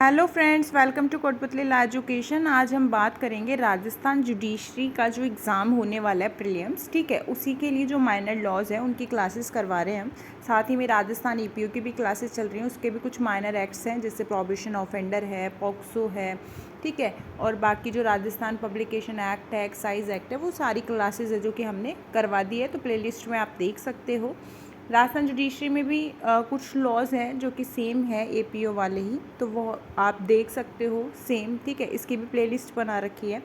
Hello friends, welcome to Kotputli law education. आज हम बात करेंगे राजस्थान जुडिशरी का जो एग्ज़ाम होने वाला है प्रीलिम्स, ठीक है, उसी के लिए जो माइनर लॉज है उनकी क्लासेस करवा रहे हैं हम। साथ ही में राजस्थान ईपीओ की भी क्लासेस चल रही हैं, उसके भी कुछ माइनर एक्ट्स हैं जैसे प्रोहिबिशन ऑफेंडर है, पॉक्सो है, ठीक है, और बाकी जो राजस्थान पब्लिकेशन एक्ट है, एक्साइज एक्ट है, वो सारी क्लासेस है जो कि हमने करवा दी है। तो प्ले लिस्ट में आप देख सकते हो। राजस्थान जुडिशरी में भी कुछ लॉज हैं जो कि सेम है एपीओ वाले ही, तो वो आप देख सकते हो सेम, ठीक है। इसकी भी प्लेलिस्ट बना रखी है,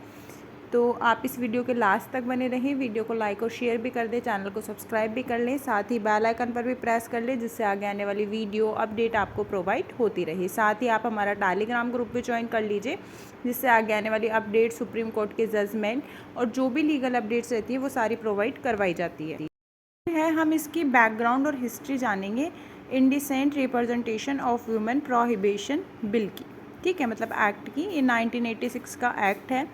तो आप इस वीडियो के लास्ट तक बने रहें। वीडियो को लाइक और शेयर भी कर दें, चैनल को सब्सक्राइब भी कर लें, साथ ही बेल आइकन पर भी प्रेस कर लें जिससे आगे आने वाली वीडियो अपडेट आपको प्रोवाइड होती रहे। साथ ही आप हमारा टेलीग्राम ग्रुप भी ज्वाइन कर लीजिए जिससे आगे आने वाली अपडेट, सुप्रीम कोर्ट के जजमेंट और जो भी लीगल अपडेट्स रहती है वो सारी प्रोवाइड करवाई जाती है। हम इसकी बैकग्राउंड और हिस्ट्री जानेंगे indecent representation of women prohibition bill की, ठीक है, मतलब एक्ट की। ये 1986 का एक्ट है।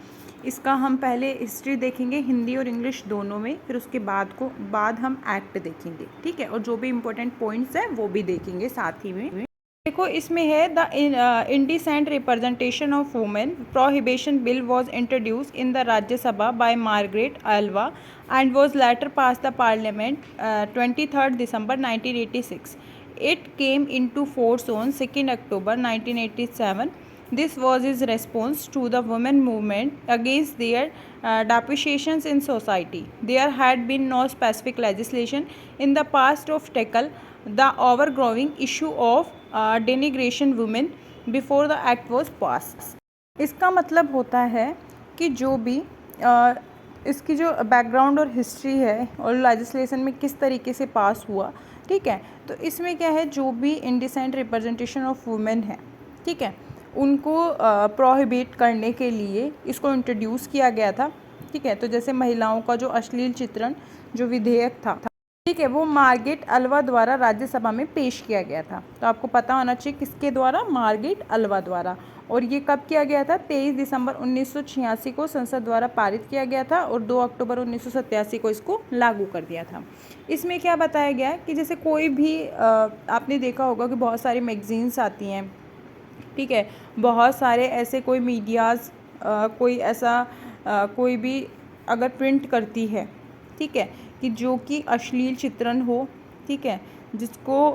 इसका हम पहले हिस्ट्री देखेंगे हिंदी और इंग्लिश दोनों में, फिर उसके बाद हम एक्ट देखेंगे, ठीक है, और जो भी इम्पोर्टेंट पॉइंट्स हैं वो भी देखेंगे साथ ही में। देखो, इसमें है the indecent representation of women prohibition bill was introduce in the Rajya Sabha by Margaret Alva and was later passed the parliament 23rd December 1986. It came into force on 2nd October 1987. This was his response to the women movement against their depreciations in society. There had been no specific legislation in the past to tackle the overgrowing issue of denigration women before the act was passed. इसका मतलब होता है कि जो भी इसकी जो background और हिस्ट्री है और लेजिस्लेशन में किस तरीके से पास हुआ, ठीक है, तो इसमें क्या है, जो भी इंडिसेंट रिप्रेजेंटेशन ऑफ वुमेन है, ठीक है, उनको प्रोहिबिट करने के लिए इसको इंट्रोड्यूस किया गया था, ठीक है। तो जैसे महिलाओं का जो अश्लील चित्रण जो विधेयक था, ठीक है, वो मार्गरेट अल्वा द्वारा राज्यसभा में पेश किया गया था। तो आपको पता होना चाहिए किसके द्वारा, मार्गरेट अल्वा द्वारा। और ये कब किया गया था, 23 दिसंबर 1986 को संसद द्वारा पारित किया गया था और 2 अक्टूबर 1987 को इसको लागू कर दिया था। इसमें क्या बताया गया है कि जैसे कोई भी आपने देखा होगा कि बहुत सारी मैगजीन्स आती हैं, ठीक है, बहुत सारे ऐसे कोई मीडियाज़ कोई ऐसा कोई भी अगर प्रिंट करती है, ठीक है, कि जो कि अश्लील चित्रण हो, ठीक है, जिसको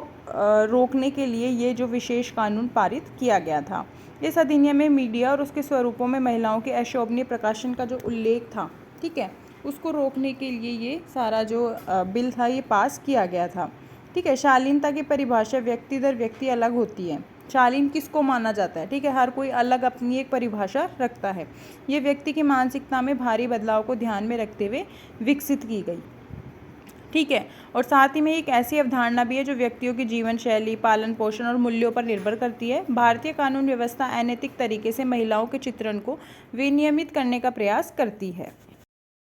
रोकने के लिए ये जो विशेष कानून पारित किया गया था। इस अधिनियम में मीडिया और उसके स्वरूपों में महिलाओं के अशोभनीय प्रकाशन का जो उल्लेख था, ठीक है, उसको रोकने के लिए ये सारा जो बिल था ये पास किया गया था, ठीक है। शालीनता की परिभाषा व्यक्ति दर व्यक्ति अलग होती है। शालीन किसको माना जाता है, ठीक है, हर कोई अलग अपनी एक परिभाषा रखता है। ये व्यक्ति की मानसिकता में भारी बदलाव को ध्यान में रखते हुए विकसित की गई, ठीक है, और साथ ही में एक ऐसी अवधारणा भी है जो व्यक्तियों की जीवन शैली, पालन पोषण और मूल्यों पर निर्भर करती है। भारतीय कानून व्यवस्था अनैतिक तरीके से महिलाओं के चित्रण को विनियमित करने का प्रयास करती है।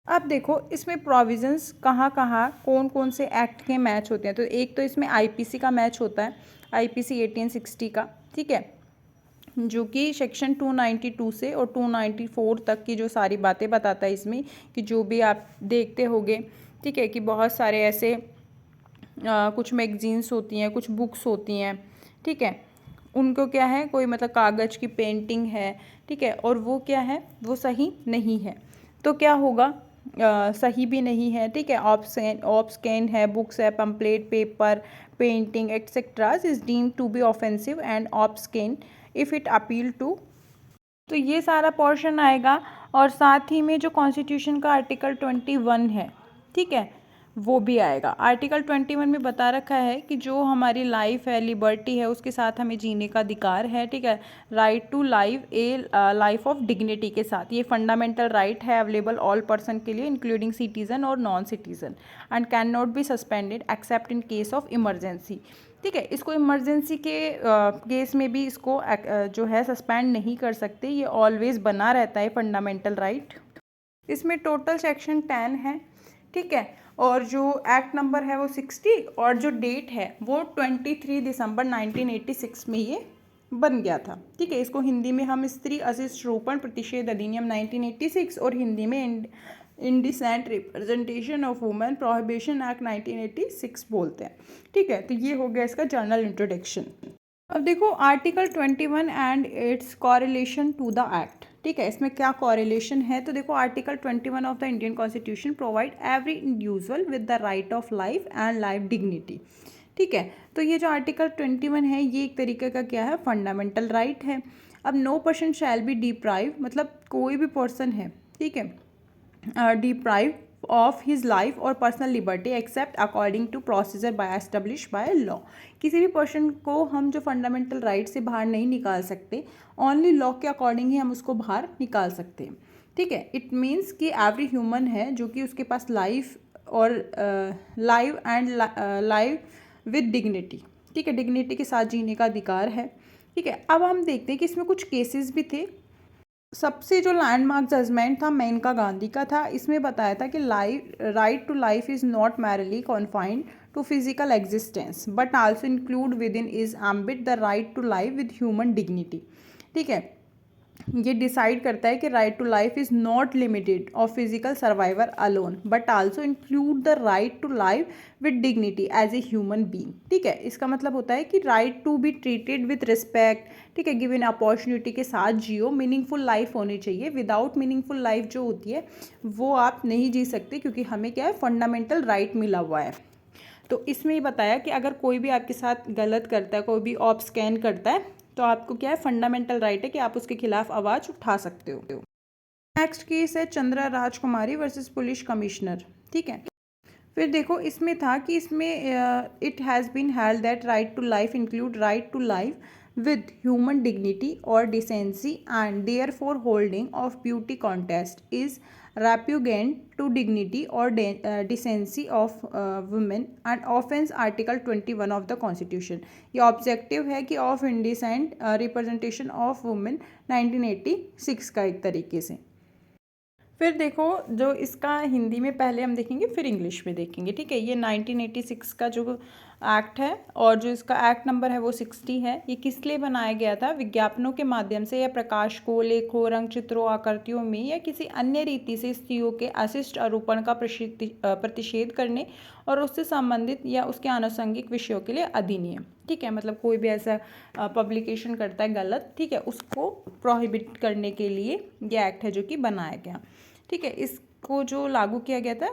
अब देखो, इसमें प्रोविजंस कहाँ कहाँ कौन कौन से एक्ट के मैच होते हैं। तो एक तो इसमें आईपीसी का मैच होता है, आईपीसी 1860 का, ठीक है, जो कि सेक्शन 292 से और 294 तक की जो सारी बातें बताता है इसमें, कि जो भी आप देखते होंगे, ठीक है, कि बहुत सारे ऐसे कुछ मैगजीन्स होती हैं, कुछ बुक्स होती हैं, ठीक है, उनको क्या है, कोई मतलब कागज़ की पेंटिंग है, ठीक है, और वो क्या है, वो सही नहीं है। तो क्या होगा, सही भी नहीं है, ठीक है, ऑब्सकैन है, बुक्स है, pamphlet, paper, painting etcetera is deemed to be offensive and obscene if it appeal to. तो ये सारा पोर्शन आएगा। और साथ ही में जो कॉन्स्टिट्यूशन का आर्टिकल 21 है, ठीक है, वो भी आएगा। आर्टिकल 21 में बता रखा है कि जो हमारी लाइफ है, लिबर्टी है, उसके साथ हमें जीने का अधिकार है, ठीक है, right to live a life of dignity के साथ। ये फंडामेंटल राइट है, अवेलेबल ऑल पर्सन के लिए इंक्लूडिंग सिटीजन और non citizen, and can not be suspended except in case of emergency, ठीक है। इसको इमरजेंसी के केस में भी इसको जो है सस्पेंड नहीं कर सकते, ये ऑलवेज बना रहता है फंडामेंटल राइट। इसमें टोटल सेक्शन 10 है, ठीक है, और जो एक्ट नंबर है वो 60 और जो डेट है वो 23 दिसंबर 1986 में ये बन गया था, ठीक है। इसको हिंदी में हम स्त्री अशिष्ट रोपण प्रतिषेध अधिनियम 1986 और हिंदी में indecent representation of women prohibition act 1986 बोलते हैं, ठीक है। तो ये हो गया इसका जर्नल इंट्रोडक्शन। अब देखो article 21 and its correlation to the act. ठीक है, इसमें क्या कॉरिलेशन है, तो देखो article 21 of the Indian constitution provide every individual with the right of life and life dignity. ठीक है, तो ये जो आर्टिकल 21 है ये एक तरीके का क्या है, फंडामेंटल राइट है। अब no person shall be deprive, मतलब कोई भी पर्सन है, ठीक है, डिप्राइव ऑफ हिज लाइफ और personal liberty except according to procedure by establish by law. किसी भी पर्सन को हम जो फंडामेंटल राइट से बाहर नहीं निकाल सकते, ओनली लॉ के अकॉर्डिंग ही हम उसको बाहर निकाल सकते हैं। ठीक है, इट मीन्स कि एवरी ह्यूमन है जो कि उसके पास लाइफ और live and live with dignity, ठीक है, डिग्निटी के साथ जीने का अधिकार है। ठीक है, अब हम देखते हैं कि इसमें कुछ केसेस भी थे। सबसे जो लैंडमार्क जजमेंट था मेनका गांधी का था। इसमें बताया था कि right to life is not merely confined to physical existence but also include within is ambit the right to life with human dignity. ठीक है, ये डिसाइड करता है कि right to life is not limited of physical survivor alone but also include the right to life with dignity as a human being. ठीक है, इसका मतलब होता है कि right to be treated with respect, ठीक है, गिवन अपॉर्चुनिटी के साथ जियो, मीनिंगफुल लाइफ होनी चाहिए। विदाउट मीनिंगफुल लाइफ जो होती है वो आप नहीं जी सकते, क्योंकि हमें क्या है, फंडामेंटल राइट मिला हुआ है। तो इसमें ये बताया कि अगर कोई भी आपके साथ गलत करता है, कोई भी ऑप स्कैन करता है, तो आपको क्या है, फंडामेंटल राइट है कि आप उसके खिलाफ आवाज़ उठा सकते हो। नेक्स्ट केस है चंद्रा राजकुमारी वर्सेस पुलिस कमिश्नर। ठीक है, फिर देखो इसमें था कि इसमें it has been held that right to life include right to life with human dignity or decency and therefore holding of beauty contest is repugnant to dignity or decency of women and offense article 21 of the constitution। ये objective है कि of indecent representation of women 1986 का एक तरीके से। फिर देखो जो इसका हिंदी में पहले हम देखेंगे फिर इंग्लिश में देखेंगे। ठीक है, ये 1986 का जो एक्ट है और जो इसका एक्ट नंबर है वो 60 है। ये किस लिए बनाया गया था, विज्ञापनों के माध्यम से या प्रकाश को लेखों रंग चित्रों आकृतियों में या किसी अन्य रीति से स्त्रियों के अशिष्ट आरोपण का प्रतिषेध करने और उससे संबंधित या उसके आनुषंगिक विषयों के लिए अधिनियम। ठीक है, मतलब कोई भी ऐसा पब्लिकेशन करता है गलत, ठीक है, उसको प्रोहिबिट करने के लिए ये एक्ट है जो कि बनाया गया। ठीक है, इसको जो लागू किया गया था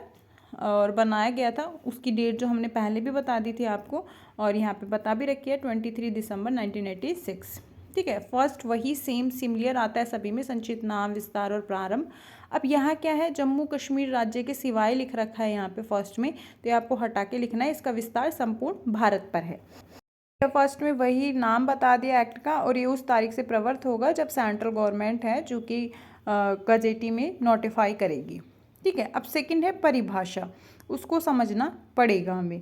और बनाया गया था उसकी डेट जो हमने पहले भी बता दी थी आपको, और यहाँ पे बता भी रखी है 23 दिसंबर 1986। ठीक है, फर्स्ट वही सेम सिमिलर आता है सभी में, संचित नाम विस्तार और प्रारंभ। अब यहाँ क्या है, जम्मू कश्मीर राज्य के सिवाय लिख रखा है यहाँ पे फर्स्ट में, तो ये आपको हटा के लिखना है, इसका विस्तार संपूर्ण भारत पर है। फर्स्ट में वही नाम बता दिया एक्ट का, और ये उस तारीख से प्रवर्त होगा जब सेंट्रल गवर्नमेंट है जो कि गजेटी में नोटिफाई करेगी। ठीक है, अब सेकंड है परिभाषा, उसको समझना पड़ेगा हमें।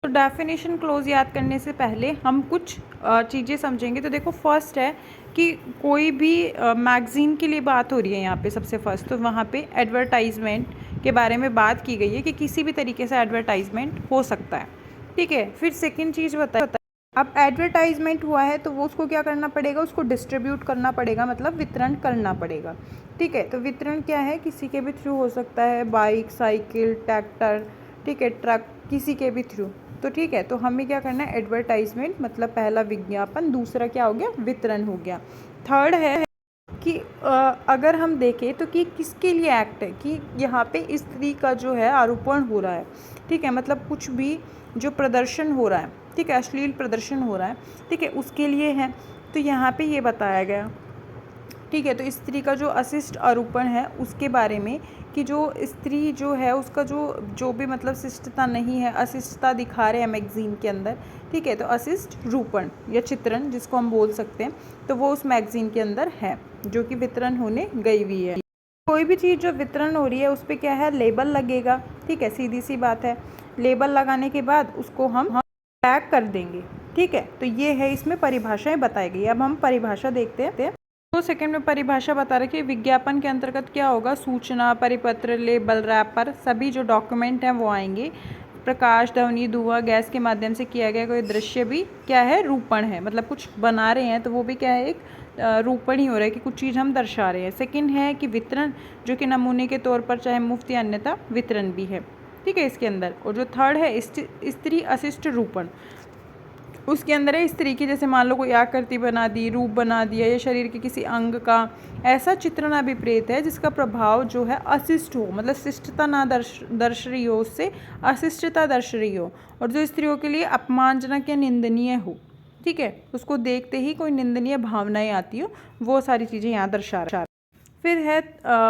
तो डेफिनेशन क्लोज याद करने से पहले हम कुछ चीज़ें समझेंगे। तो देखो फर्स्ट है कि कोई भी मैगज़ीन के लिए बात हो रही है यहाँ पे सबसे फर्स्ट, तो वहाँ पे एडवर्टाइजमेंट के बारे में बात की गई है कि किसी भी तरीके से एडवर्टाइजमेंट हो सकता है। ठीक है, फिर सेकंड चीज़ बताए, अब एडवर्टाइजमेंट हुआ है तो वो उसको क्या करना पड़ेगा, उसको डिस्ट्रीब्यूट करना पड़ेगा, मतलब वितरण करना पड़ेगा। ठीक है, तो वितरण क्या है, किसी के भी थ्रू हो सकता है, बाइक, साइकिल, ट्रैक्टर, ठीक है, ट्रक, किसी के भी थ्रू। तो ठीक है, तो हमें क्या करना है, एडवर्टाइजमेंट मतलब पहला विज्ञापन, दूसरा क्या हो गया, वितरण हो गया। थर्ड है कि अगर हम देखें तो कि किसके लिए एक्ट है, कि यहाँ पे स्त्री का जो है आरोपण हो रहा है। ठीक है, मतलब कुछ भी जो प्रदर्शन हो रहा है, ठीक है, अश्लील प्रदर्शन हो रहा है, ठीक है, उसके लिए है। तो यहाँ पे ये बताया गया। ठीक है, तो स्त्री का जो अशिष्ट आरोपण है उसके बारे में, कि जो स्त्री जो है उसका जो भी मतलब शिष्टता नहीं है, अशिष्टता दिखा रहे हैं मैगजीन के अंदर। ठीक है, तो अशिष्ट रूपण या चित्रण जिसको हम बोल सकते हैं, तो वो उस मैगजीन के अंदर है जो कि वितरण होने गई हुई है। कोई भी चीज़ जो वितरण हो रही है उस पर क्या है, लेबल लगेगा। ठीक है, सीधी सी बात है, लेबल लगाने के बाद उसको हम टैग कर देंगे। ठीक है, तो ये है इसमें परिभाषाएं बताई गई। अब हम परिभाषा देखते हैं। तो सेकंड में परिभाषा बता रहे कि विज्ञापन के अंतर्गत क्या होगा, सूचना, परिपत्र, लेबल, रैपर, सभी जो डॉक्यूमेंट हैं वो आएंगे। प्रकाश, ध्वनि, धुआं, गैस के माध्यम से किया गया कोई दृश्य भी क्या है, रूपण है, मतलब कुछ बना रहे हैं तो वो भी क्या है, एक रूपण ही हो रहा है कि कुछ चीज़ हम दर्शा रहे हैं। सेकंड है कि वितरण, जो कि नमूने के तौर पर चाहे मुफ्त या अन्यथा वितरण भी है। ठीक है, इसके अंदर। और जो थर्ड है स्त्री अशिष्ट रूपण, उसके अंदर है इस तरीके, जैसे मान लो कोई आकृति बना दी, रूप बना दिया, या शरीर के किसी अंग का ऐसा चित्रण अभिप्रेत है जिसका प्रभाव जो है अशिष्ट हो, मतलब शिष्टता ना दर्श रही हो, उससे अशिष्टता दर्श रही हो, और जो स्त्रियों के लिए अपमानजनक या निंदनीय हो, ठीक है, उसको देखते ही कोई निंदनीय भावनाएं आती हो, वो सारी चीज़ें यहाँ दर्शा रहा है। फिर है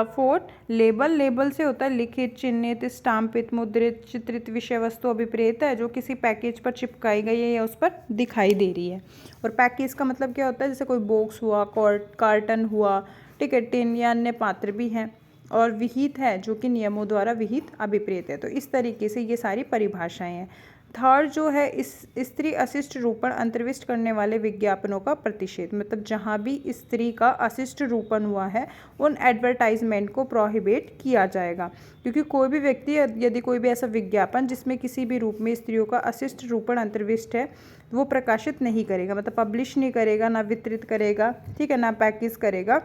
4 लेबल। लेबल से होता है लिखित, चिन्हित, स्टाम्पित, मुद्रित, चित्रित विषय वस्तु अभिप्रेत है जो किसी पैकेज पर चिपकाई गई है या उस पर दिखाई दे रही है। और पैकेज का मतलब क्या होता है, जैसे कोई बॉक्स हुआ, कार्टन हुआ, ठीक है, टिन या अन्य पात्र भी हैं। और विहित है जो कि नियमों द्वारा विहित अभिप्रेत है। तो इस तरीके से ये सारी परिभाषाएं हैं। थर्ड जो है इस स्त्री अशिष्ट रूपण अंतर्विष्ट करने वाले विज्ञापनों का प्रतिषेध, मतलब जहाँ भी स्त्री का अशिष्ट रूपण हुआ है उन एडवर्टाइजमेंट को प्रोहिबिट किया जाएगा, क्योंकि कोई भी व्यक्ति यदि कोई भी ऐसा विज्ञापन जिसमें किसी भी रूप में स्त्रियों का अशिष्ट रूपण अंतर्विष्ट है वो प्रकाशित नहीं करेगा, मतलब पब्लिश नहीं करेगा, ना वितरित करेगा, ठीक है, ना पैकेज करेगा,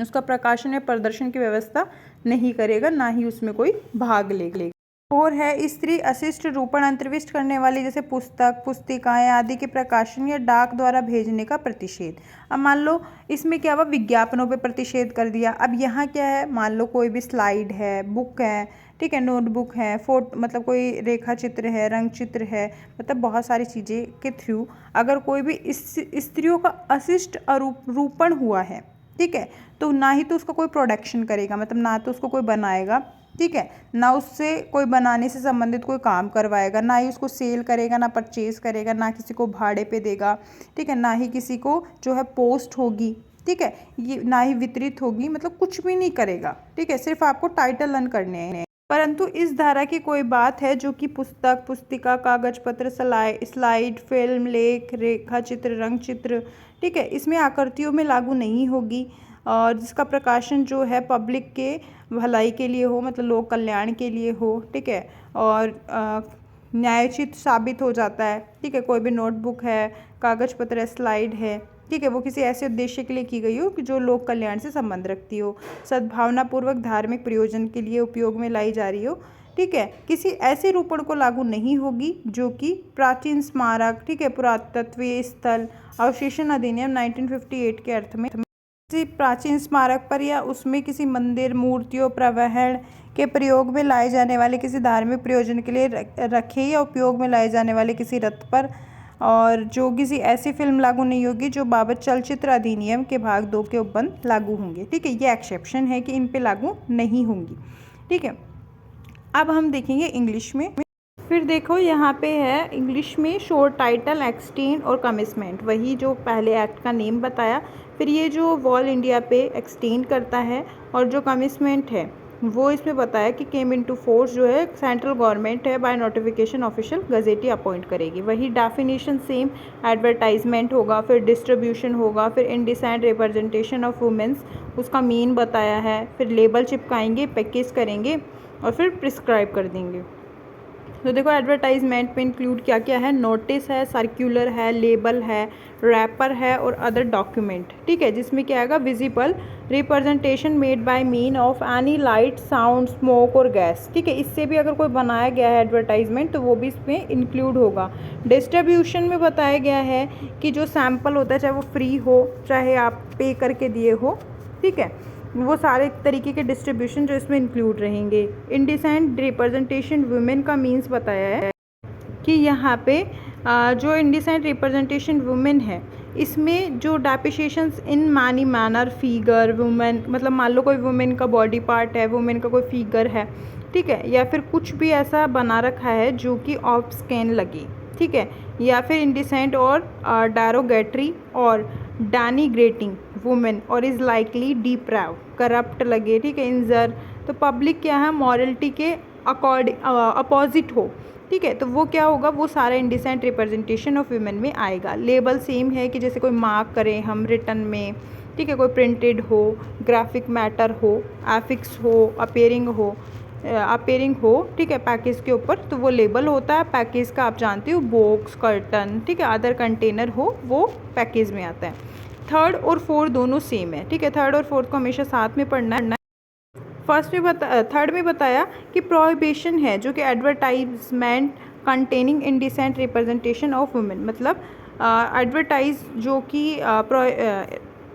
उसका प्रकाशन या प्रदर्शन की व्यवस्था नहीं करेगा, ना ही उसमें कोई भाग लेगा। और है स्त्री अशिष्ट रूपण अंतर्विष्ट करने वाली जैसे पुस्तक, पुस्तिकाएं आदि के प्रकाशन या डाक द्वारा भेजने का प्रतिषेध। अब मान लो इसमें क्या हुआ, विज्ञापनों पे प्रतिषेध कर दिया। अब यहाँ क्या है, मान लो कोई भी स्लाइड है, बुक है, ठीक है, नोटबुक है, फोटो, मतलब कोई रेखा चित्र है, रंग चित्र है, मतलब बहुत सारी चीज़ें के थ्रू अगर कोई भी इस स्त्रियों का अशिष्ट रूपण हुआ है, ठीक है, तो ना ही तो उसका कोई प्रोडक्शन करेगा, मतलब ना तो उसको कोई बनाएगा, ठीक है, ना उससे कोई बनाने से संबंधित कोई काम करवाएगा, ना ही उसको सेल करेगा, ना परचेज करेगा, ना किसी को भाड़े पे देगा, ठीक है, ना ही किसी को जो है पोस्ट होगी, ठीक है, ये ना ही वितरित होगी, मतलब कुछ भी नहीं करेगा, ठीक है, सिर्फ आपको टाइटल रन करने हैं। परंतु इस धारा की कोई बात है जो कि पुस्तक, पुस्तिका, कागज पत्र, स्लाइड, फिल्म, लेख, रेखा चित्र, रंग चित्र, ठीक है, इसमें आकृतियों में लागू नहीं होगी, और जिसका प्रकाशन जो है पब्लिक के भलाई के लिए हो, मतलब लोक कल्याण के लिए हो, ठीक है, और न्यायोचित साबित हो जाता है, ठीक है, कोई भी नोटबुक है, कागज पत्र, स्लाइड है, ठीक है, वो किसी ऐसे उद्देश्य के लिए की गई हो कि जो लोक कल्याण से संबंध रखती हो, सद्भावनापूर्वक धार्मिक प्रयोजन के लिए उपयोग में लाई जा रही हो, ठीक है, किसी ऐसे रूपण को लागू नहीं होगी जो कि प्राचीन स्मारक, ठीक है, पुरातत्वीय स्थल अवशेषण अधिनियम 1958 के अर्थ में किसी प्राचीन स्मारक पर या उसमें किसी मंदिर, मूर्तियों, प्रवहण के प्रयोग में लाए जाने वाले किसी धार्मिक प्रयोजन के लिए रखे या उपयोग में लाए जाने वाले किसी रथ पर, और जो किसी ऐसी फिल्म लागू नहीं होगी जो बाबत चलचित्र अधिनियम के भाग 2 के उपबंध लागू होंगे, ठीक है, ये एक्सेप्शन है कि इन पे लागू नहीं होंगी, ठीक है। अब हम देखेंगे इंग्लिश में। फिर देखो यहाँ पे है इंग्लिश में शोर्ट टाइटल, एक्सटेंड और कमिटमेंट, वही जो पहले एक्ट का नेम बताया। फिर ये जो वॉल इंडिया पे एक्सटेंड करता है, और जो कमिटमेंट है वो इसमें बताया कि केम इनटू फोर्स जो है सेंट्रल गवर्नमेंट है बाय नोटिफिकेशन ऑफिशियल गजेटी अपॉइंट करेगी। वही डेफिनेशन सेम, एडवर्टाइजमेंट होगा, फिर डिस्ट्रीब्यूशन होगा, फिर इनडिसेंट रिप्रेजेंटेशन ऑफ वुमेंस उसका मीन बताया है, फिर लेबल चिपकाएंगे, पैकेज करेंगे और फिर प्रिस्क्राइब कर देंगे। तो देखो एडवर्टाइजमेंट में इंक्लूड क्या क्या है, नोटिस है, सर्कुलर है, लेबल है, रैपर है और अदर डॉक्यूमेंट, ठीक है, जिसमें क्या आएगा, visible representation made by mean of any light, sound, smoke और गैस, ठीक है, इससे भी अगर कोई बनाया गया है एडवर्टाइजमेंट तो वो भी इसमें इंक्लूड होगा। डिस्ट्रीब्यूशन में बताया गया है कि जो सैम्पल होता है चाहे वो फ्री हो चाहे आप पे करके दिए हो, ठीक है, वो सारे तरीके के डिस्ट्रीब्यूशन जो इसमें इंक्लूड रहेंगे। इनडिसेंट रिप्रेजेंटेशन वुमेन का मीन्स बताया है कि यहाँ पे जो इनडिसेंट रिप्रेजेंटेशन वुमेन है इसमें जो depictions in many manner, figure, women, मतलब मान लो कोई वुमेन का बॉडी पार्ट है, वुमेन का कोई फिगर है, ठीक है, या फिर कुछ भी ऐसा बना रखा है जो कि ऑफ स्कैन लगे, ठीक है, या फिर इंडिसेंट और डेरोगेटरी और डेनिग्रेटिंग वुमेन और इज़ लाइकली डिप्राव, करप्ट लगे, ठीक है, इंजर, तो पब्लिक क्या है मॉरलिटी के अपोजिट हो, ठीक है, तो वो क्या होगा, वो सारा इंडिसेंट रिप्रेजेंटेशन ऑफ वुमेन में आएगा। लेबल सेम है कि जैसे कोई मार्क करें हम रिटन में, ठीक है, कोई प्रिंटेड हो, ग्राफिक मैटर हो, एफिक्स हो, अपेयरिंग हो, ठीक है, पैकेज के ऊपर, तो वो लेबल होता है। पैकेज का आप जानते हो बॉक्स, कर्टन, ठीक है, अदर कंटेनर हो वो पैकेज में आता है। थर्ड और फोर्थ दोनों सेम है, ठीक है, थर्ड और फोर्थ को हमेशा साथ में पढ़ना है। थर्ड में बताया कि प्रोहिबिशन है जो कि advertisement containing indecent representation of women, मतलब एडवर्टाइज जो कि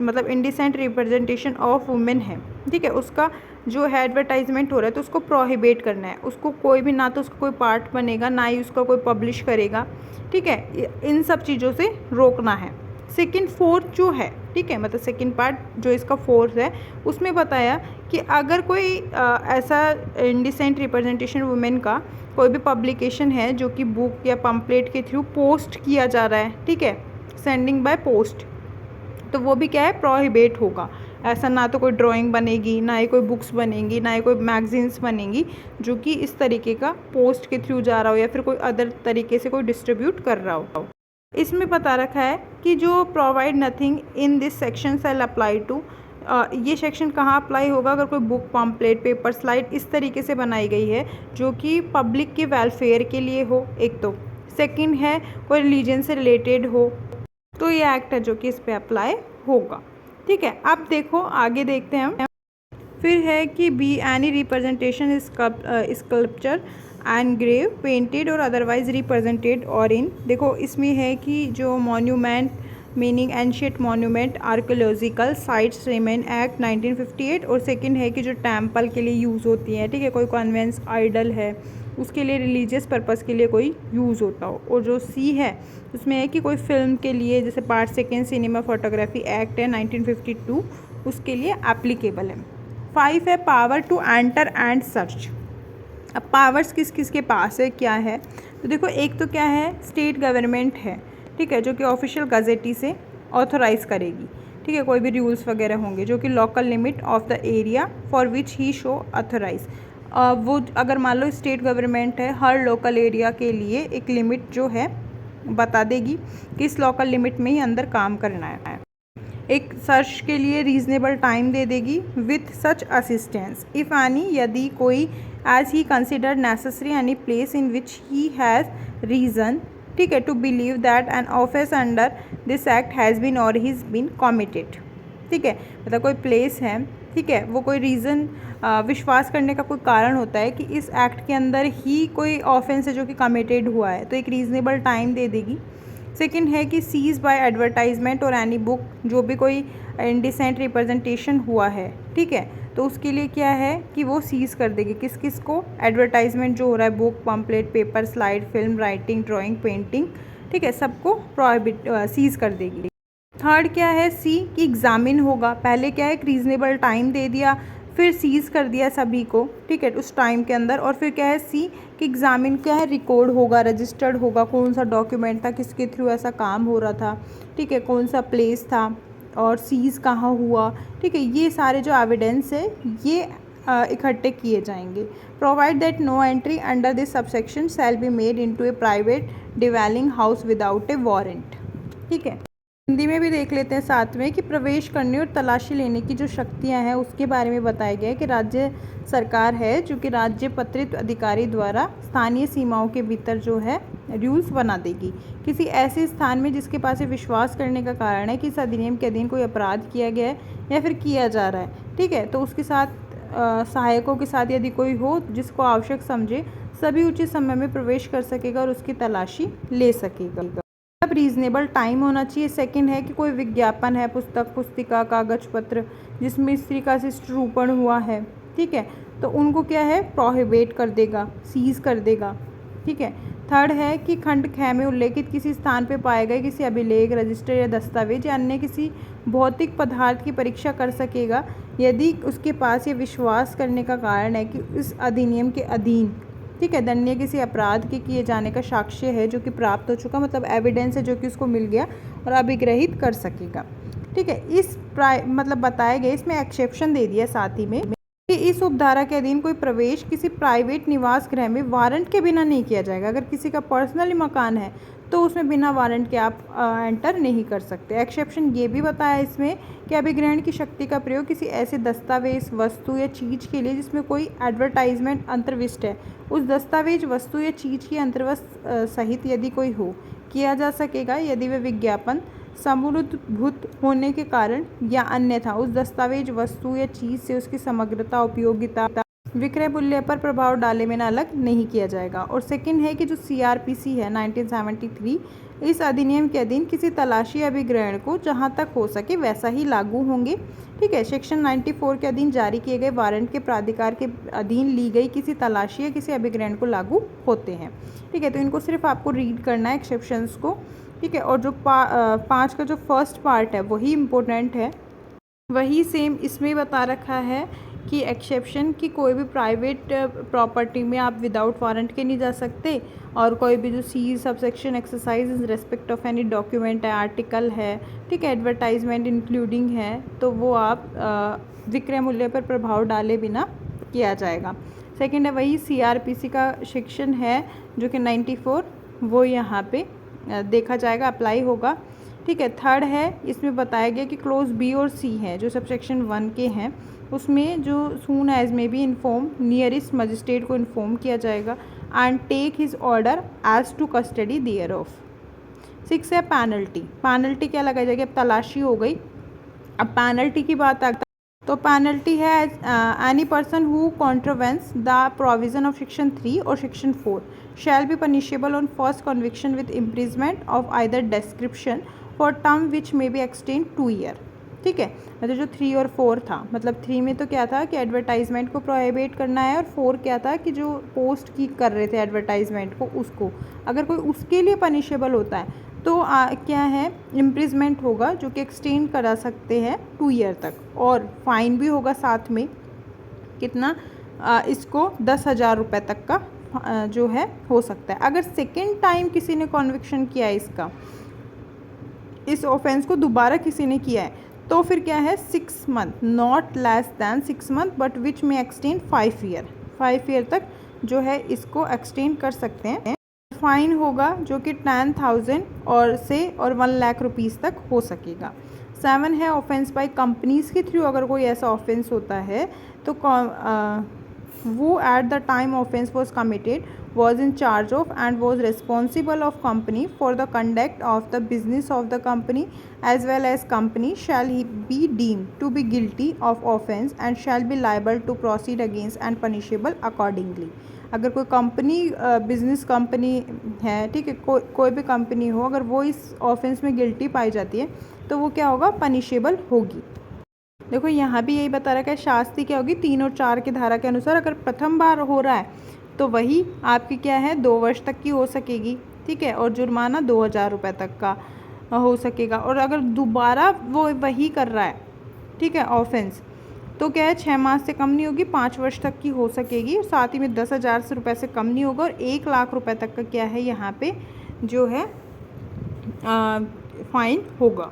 मतलब इंडिसेंट रिप्रेजेंटेशन ऑफ वुमेन है, ठीक है, उसका जो है एडवर्टाइजमेंट हो रहा है तो उसको प्रोहिबिट करना है। उसको कोई भी, ना तो उसका कोई पार्ट बनेगा, ना ही उसका कोई पब्लिश करेगा, ठीक है, इन सब चीज़ों से रोकना है। सेकेंड फोर्थ जो है, ठीक है, मतलब सेकेंड पार्ट जो इसका फोर्थ है उसमें बताया कि अगर कोई ऐसा इंडिसेंट रिप्रेजेंटेशन वुमेन का कोई भी पब्लिकेशन है जो कि बुक या पम्पलेट के थ्रू पोस्ट किया जा रहा है, ठीक है, सेंडिंग बाय पोस्ट, तो वो भी क्या है, प्रोहिबिट होगा। ऐसा ना तो कोई ड्राइंग बनेगी, ना ही कोई बुक्स बनेंगी, ना ही कोई मैगजीन्स बनेंगी जो कि इस तरीके का पोस्ट के थ्रू जा रहा हो या फिर कोई अदर तरीके से कोई डिस्ट्रीब्यूट कर रहा हो। इसमें बता रखा है कि जो provide nothing in this section shall apply to, ये सेक्शन कहाँ अप्लाई होगा, अगर कोई बुक, पम्पलेट, पेपर, स्लाइड इस तरीके से बनाई गई है जो कि पब्लिक के वेलफेयर के लिए हो, एक तो। सेकंड है कोई रिलीजन से रिलेटेड हो, तो ये एक्ट है जो कि इस पे अप्लाई होगा, ठीक है। अब देखो आगे देखते हैं हम। फिर है कि be any representation sculpture and grave painted और अदरवाइज रिप्रेजेंटेड और इन, देखो इसमें है कि जो monument meaning ancient monument archaeological sites remain act 1958, और सेकंड है कि जो टेम्पल के लिए यूज़ होती है, ठीक है, कोई कॉन्वेंस आइडल है उसके लिए रिलीजियस पर्पज़ के लिए कोई यूज़ होता हो। और जो सी है उसमें है कि कोई फिल्म के लिए, जैसे part second cinema photography act है 1952, उसके लिए एप्लीकेबल है। 5 है power to enter and search. अब पावर्स किस किस के पास है, क्या है, तो देखो एक तो क्या है, स्टेट गवर्नमेंट है, ठीक है, जो कि ऑफिशियल गजेटी से ऑथोराइज़ करेगी, ठीक है, कोई भी रूल्स वगैरह होंगे जो कि local limit of the area for which he show authorise. वो अगर मान लो स्टेट गवर्नमेंट है, हर लोकल एरिया के लिए एक लिमिट जो है बता देगी कि इस लोकल लिमिट में ही अंदर काम करना है। एक सर्च के लिए रीजनेबल टाइम दे देगी with such assistance if any, यदि कोई, as he consider necessary any place in which he has reason, ठीक है, to believe that an offence under this act has been or he's been committed, ठीक है, मतलब कोई प्लेस है, ठीक है, वो कोई रीज़न, विश्वास करने का कोई कारण होता है कि इस एक्ट के अंदर ही कोई ऑफेंस है जो कि कमिटेड हुआ है, तो एक रीज़नेबल टाइम दे देगी। सेकंड है कि सीज बाय एडवर्टाइजमेंट और एनी बुक, जो भी कोई इंडिसेंट रिप्रेजेंटेशन हुआ है, ठीक है, तो उसके लिए क्या है कि वो सीज़ कर देगी, किस किस को, एडवर्टाइजमेंट जो हो रहा है, book, pamphlet, paper, slide, film, writing, drawing, painting, ठीक है, सबको प्रोहिबिट सीज़ कर देगी। थर्ड क्या है, सी कि एग्जामिन होगा। पहले क्या है, एक रीज़नेबल टाइम दे दिया, फिर सीज़ कर दिया सभी को, ठीक है, उस टाइम के अंदर, और फिर क्या है सी कि एग्जामिन क्या है, रिकॉर्ड होगा, रजिस्टर्ड होगा, कौन सा डॉक्यूमेंट था, किसके थ्रू ऐसा काम हो रहा था, ठीक है, कौन सा प्लेस था और सीज़ कहाँ हुआ, ठीक है, ये सारे जो एविडेंस है ये इकट्ठे किए जाएंगे। Provide that no entry under this subsection shall be made into a private dwelling house without a warrant, ठीक है। हिंदी में भी देख लेते हैं साथ में कि प्रवेश करने और तलाशी लेने की जो शक्तियां हैं उसके बारे में बताया गया है कि राज्य सरकार है जो कि राज्य पत्रित अधिकारी द्वारा स्थानीय सीमाओं के भीतर जो है रूल्स बना देगी किसी ऐसे स्थान में जिसके पास ये विश्वास करने का कारण है कि इस अधिनियम के अधीन कोई अपराध किया गया है या फिर किया जा रहा है, ठीक है, तो उसके साथ सहायकों के साथ यदि कोई हो जिसको आवश्यक समझे सभी उचित समय में प्रवेश कर सकेगा और उसकी तलाशी ले सकेगा। अब रीज़नेबल टाइम होना चाहिए। सेकंड है कि कोई विज्ञापन है, पुस्तक, पुस्तिका, कागज पत्र जिसमें स्त्री का शिष्टरूपण हुआ है, ठीक है, तो उनको क्या है प्रोहिबिट कर देगा, सीज कर देगा, ठीक है। थर्ड है कि खंड ख में उल्लेखित किसी स्थान पर पाए गए किसी अभिलेख, रजिस्टर या दस्तावेज या अन्य किसी भौतिक पदार्थ की परीक्षा कर सकेगा यदि उसके पास ये विश्वास करने का कारण है कि इस अधिनियम के अधीन, ठीक है, दंडनीय किसी अपराध के किए जाने का साक्ष्य है जो कि प्राप्त हो चुका, मतलब एविडेंस है जो कि उसको मिल गया और अभिग्रहित कर सकेगा, ठीक है। इस मतलब बताए गए इसमें एक्सेप्शन दे दिया साथ ही में कि इस उपधारा के अधीन कोई प्रवेश किसी प्राइवेट निवास गृह में वारंट के बिना नहीं किया जाएगा। अगर किसी का पर्सनली मकान है तो उसमें बिना वारंट के आप एंटर नहीं कर सकते। एक्सेप्शन ये भी बताया इसमें कि अभिग्रहण की शक्ति का प्रयोग किसी ऐसे दस्तावेज, वस्तु या चीज़ के लिए जिसमें कोई एडवर्टाइजमेंट अंतर्विष्ट है, उस दस्तावेज, वस्तु या चीज़ की अंतर्वस्त सहित यदि कोई हो किया जा सकेगा यदि वह विज्ञापन समृद्धभूत होने के कारण या अन्यथा उस दस्तावेज, वस्तु या चीज़ से उसकी समग्रता, उपयोगिता विक्रय मूल्य पर प्रभाव डाले बिना अलग नहीं किया जाएगा। और सेकंड है कि जो CRPC है 1973, इस अधिनियम के अधीन किसी तलाशी अभिग्रहण को जहां तक हो सके वैसा ही लागू होंगे। ठीक है, सेक्शन 94 के अधीन जारी किए गए वारंट के प्राधिकार के अधीन ली गई किसी तलाशी या किसी अभिग्रहण को लागू होते हैं। ठीक है, तो इनको सिर्फ आपको रीड करना है एक्सेप्शंस को। ठीक है, और जो 5 का जो फर्स्ट पार्ट है वही इम्पोर्टेंट है, वही सेम इसमें बता रखा है कि एक्सेप्शन की कोई भी प्राइवेट प्रॉपर्टी में आप विदाउट वारंट के नहीं जा सकते, और कोई भी जो C subsection exercise in respect of any document है, आर्टिकल है, ठीक है, एडवर्टाइजमेंट इंक्लूडिंग है, तो वो आप विक्रय मूल्य पर प्रभाव डाले बिना किया जाएगा। सेकंड है वही CRPC का सेक्शन है जो कि 94, वो यहाँ पे देखा जाएगा, अप्लाई होगा। ठीक है, थर्ड है इसमें बताया गया कि क्लोज B और C है जो सबसेक्शन 1 के हैं, उसमें जो सून एज में भी इन्फॉर्म नियरेस्ट मजिस्ट्रेट को इन्फॉर्म किया जाएगा and take his order as to custody thereof. 6 है पेनल्टी। पेनल्टी क्या लगाई जाएगी, अब तलाशी हो गई, अब पेनल्टी की बात आता तो पेनल्टी है any person who contravenes the provision of section 3 और section 4 shall be punishable on first conviction with imprisonment of either description for term which may be extend 2 year. ठीक है, मतलब जो 3 और 4 था, मतलब 3 में तो क्या था कि एडवर्टाइजमेंट को प्रोहिबिट करना है, और 4 क्या था कि जो पोस्ट की कर रहे थे एडवर्टाइजमेंट को, उसको अगर कोई उसके लिए पनिशेबल होता है तो क्या है, इम्प्रिजमेंट होगा जो कि एक्सटेंड करा सकते हैं 2 ईयर तक, और फाइन भी होगा साथ में, कितना इसको 10,000 रुपये तक का जो है हो सकता है। अगर सेकेंड टाइम किसी ने कॉन्विक्शन किया है इसका, इस ऑफेंस को दोबारा किसी ने किया है, तो फिर क्या है 6 month, not less than 6 month but which में एक्सटेंड 5 ईयर, 5 ईयर तक जो है इसको एक्सटेंड कर सकते हैं। फाइन होगा जो कि 10,000 और 1 लाख रुपीज़ तक हो सकेगा। 7 है ऑफेंस बाय कंपनीज़ के थ्रू, अगर कोई ऐसा ऑफेंस होता है तो वो at the time offence was committed was in charge of and was responsible of company for the conduct of the business of the company as well as company shall he be deemed to be guilty of offence and shall be liable to proceed against and punishable accordingly। अगर कोई company business company है, ठीक है, कोई भी company हो, अगर वो इस ऑफेंस में गिल्टी पाई जाती है तो वो क्या होगा, पनिशेबल होगी। देखो यहाँ भी यही बता रखा है, शास्ति क्या होगी 3 और 4 की धारा के अनुसार, अगर प्रथम बार हो रहा है तो वही आपकी क्या है 2 वर्ष तक की हो सकेगी। ठीक है, और जुर्माना 2,000 रुपये तक का हो सकेगा। और अगर दोबारा वो वही कर रहा है, ठीक है, ऑफेंस, तो क्या है 6 माह से कम नहीं होगी, 5 वर्ष तक की हो सकेगी, और साथ ही में 10,000 रुपये से कम नहीं होगा, और 1 लाख रुपये तक का क्या है यहाँ पे जो है फाइन होगा।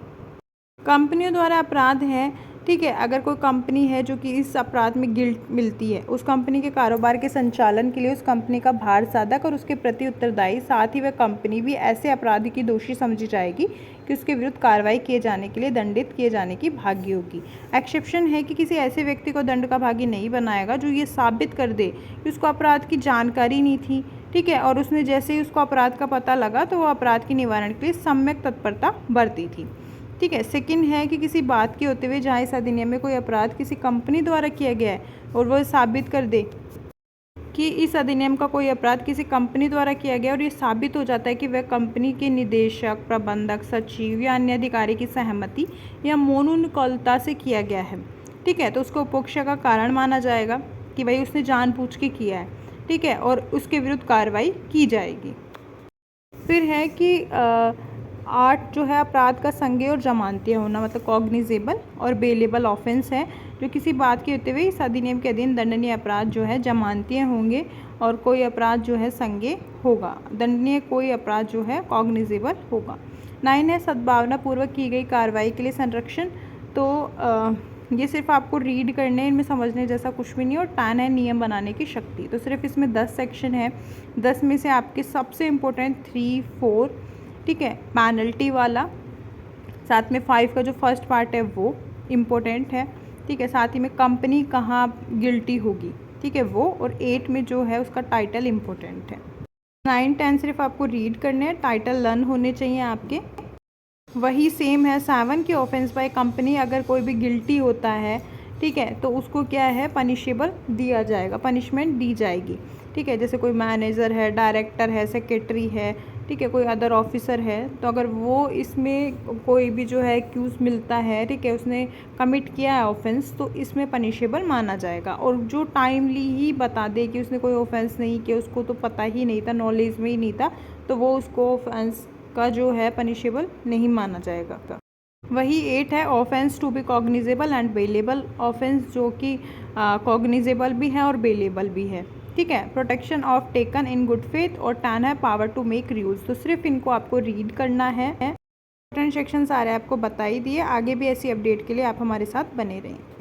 कंपनियों द्वारा अपराध है, ठीक है, अगर कोई कंपनी है जो कि इस अपराध में गिल्ट मिलती है, उस कंपनी के कारोबार के संचालन के लिए उस कंपनी का भार साधक और उसके प्रति उत्तरदायी, साथ ही वह कंपनी भी ऐसे अपराधी की दोषी समझी जाएगी कि उसके विरुद्ध कार्रवाई किए जाने के लिए दंडित किए जाने की भागी होगी। एक्सेप्शन है कि किसी ऐसे व्यक्ति को दंड का भागी नहीं बनाएगा जो ये साबित कर दे कि उसको अपराध की जानकारी नहीं थी, ठीक है, और उसने जैसे ही उसको अपराध का पता लगा तो वो अपराध के निवारण के लिए सम्यक तत्परता बरती थी। ठीक है, सेकंड है कि किसी बात के होते हुए जहाँ इस अधिनियम में कोई अपराध किसी कंपनी द्वारा किया गया है और वह साबित कर दे कि इस अधिनियम का कोई अपराध किसी कंपनी द्वारा किया गया और ये साबित हो जाता है कि वह कंपनी के निदेशक, प्रबंधक, सचिव या अन्य अधिकारी की सहमति या मौनुकूलता से किया गया है, ठीक है, तो उसको उपोक्षा का कारण माना जाएगा कि भाई उसने जानबूझ के किया है, ठीक है, और उसके विरुद्ध कार्रवाई की जाएगी। फिर है कि 8 जो है अपराध का संज्ञेय और जमानतीय होना, मतलब कॉग्निजेबल और बेलेबल ऑफेंस है जो किसी बात के होते हुए इस अधिनियम के अधीन दंडनीय अपराध जो है जमानतीय होंगे और कोई अपराध जो है संज्ञेय होगा, दंडनीय कोई अपराध जो है कॉग्निजेबल होगा। 9 है सद्भावना पूर्वक की गई कार्रवाई के लिए संरक्षण, तो ये सिर्फ आपको रीड करने, इनमें समझने जैसा कुछ भी नहीं। और 10 है नियम बनाने की शक्ति, तो सिर्फ इसमें 10 सेक्शन है, 10 में से आपके सबसे इम्पोर्टेंट 3, 4, ठीक है, पेनल्टी वाला, साथ में 5 का जो फर्स्ट पार्ट है वो इम्पोर्टेंट है, ठीक है, साथ ही में कंपनी कहाँ गिल्टी होगी, ठीक है, वो, और 8 में जो है उसका टाइटल इम्पोर्टेंट है। 9, 10 सिर्फ आपको रीड करने हैं, टाइटल लर्न होने चाहिए आपके। वही सेम है 7 की ऑफेंस बाय कंपनी, अगर कोई भी गिल्टी होता है ठीक है, तो उसको क्या है पनिशेबल दिया जाएगा, पनिशमेंट दी जाएगी। ठीक है, जैसे कोई मैनेजर है, डायरेक्टर है, सेक्रेटरी है, ठीक है, कोई अदर ऑफिसर है, तो अगर वो इसमें कोई भी जो है एक्यूज़ मिलता है, ठीक है, उसने कमिट किया है ऑफेंस, तो इसमें पनिशेबल माना जाएगा। और जो टाइमली ही बता दे कि उसने कोई ऑफेंस नहीं किया, उसको तो पता ही नहीं था, नॉलेज में ही नहीं था, तो वो उसको ऑफेंस का जो है पनिशेबल नहीं माना जाएगा। वही 8 है offence to be cognizable and bailable. Offence जो कि कॉग्निजेबल भी है और बेलेबल भी है। ठीक है, protection of taken in good faith, और 10 है पावर टू मेक यूज़। तो सिर्फ इनको आपको रीड करना है। इंस्ट्रक्शन सारे आपको बता ही दिए। आगे भी ऐसी अपडेट के लिए आप हमारे साथ बने रहें।